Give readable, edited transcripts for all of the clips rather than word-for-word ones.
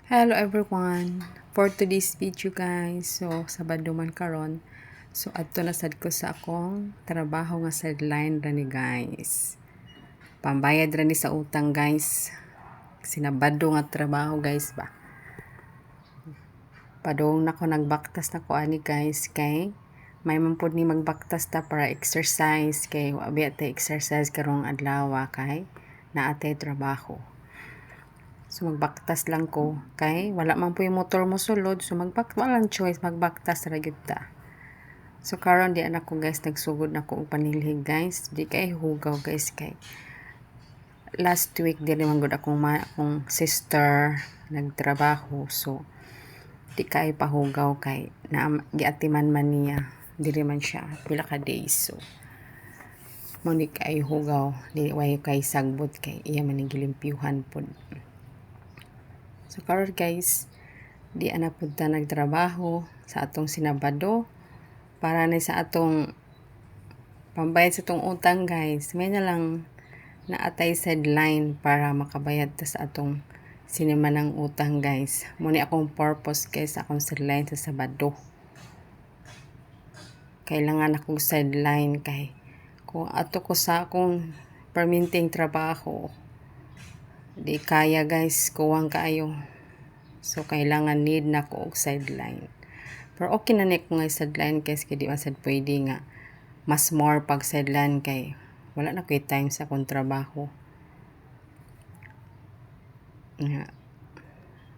Hello everyone! For today's video guys, so Sabado man karon. So adto na sad ko sa akong trabaho nga sideline rani guys. Pambayad rani sa utang guys. Sinabado nga trabaho guys ba. Padong nako nagbaktas na ko ani guys kay may man pud ni magbaktas ta para exercise kay wa biya ta exercise karong adlaw kay naatay trabaho. So magbaktas lang ko kay wala man po yung motor mo sulod, so walang choice, magbaktas ra gyud ta. So karon di anak ko guys nagsugod na ko og panilhig guys, di kay hugaw guys kay last week dili man gud akong sister nagtrabaho, so di kay pahugaw kay na giatiman man niya, dili man siya pila ka days, so mo ni kay hugaw, di way kay sagbot kay iya man gilimpyuhan pod. So karon guys, di ana pud ta nagtrabaho sa atong sinabado para na sa atong pambayad sa atong utang guys. May na lang naatay sideline para makabayad ta sa atong sinima ng utang guys. Muni akong purpose guys sa akong sideline sa Sabado. Kailangan akong sideline kay kung ato ko sa akong permanenteng trabaho di kaya guys, kuwang kaayo. So kailangan need na ko og sideline. Pero okay na ni ko nga sideline guys kay di man sad pwede nga mas more pag sideline kay wala na koy time sa akong trabaho.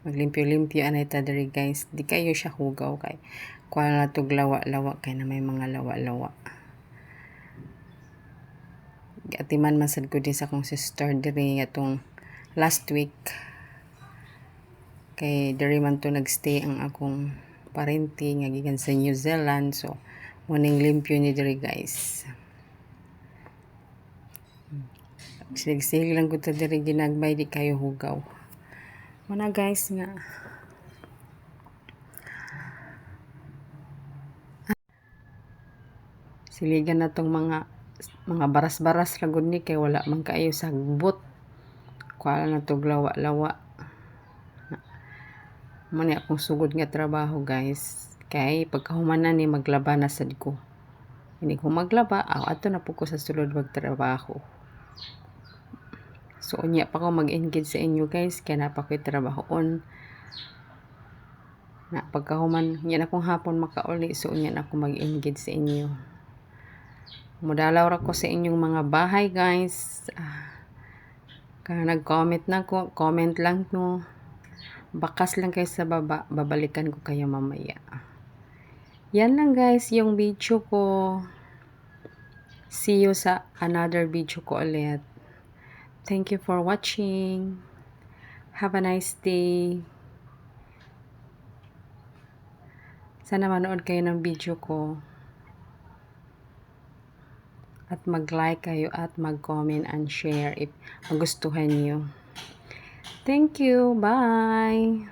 Maglimpyo-limpyo anay ta diri guys. Di kayo siya hugaw kay kuha na tog lawa-lawa kay na may mga lawa-lawa. Atiman man sad ko din sa akong sister diri atong last week kay diri man to nagstay ang akong parente nga gikan sa New Zealand, so muning limpyo ni diri guys. Sig lang gud ta diri ginagbay, di kayo hugaw muna guys nga. Siligan na tong mga baras-baras ra gud ni kay wala man kaayo sagbot. Kuha na tog lawa-lawa. Muna akong sugod nga trabaho guys. Kay pagkahuman na ni maglaba na sad ko. Hindi ko maglaba, ato na po ko sa sulod magtrabaho. So unya pa ko mag-engage sa inyo guys, kaya na pa ko'y trabahoon. Na pagkahuman, yan akong hapon makauli, so unya na ako mag-engage sa inyo. Mudalaw ra ko sa inyong mga bahay guys. Kaya nag-comment na ko, comment lang no. Bakas lang kayo sa baba, babalikan ko kayo mamaya. Yan lang guys yung video ko. See you sa another video ko ulit. Thank you for watching. Have a nice day. Sana manood kayo ng video ko. At mag-like kayo at mag-comment and share if magustuhan niyo. Thank you. Bye.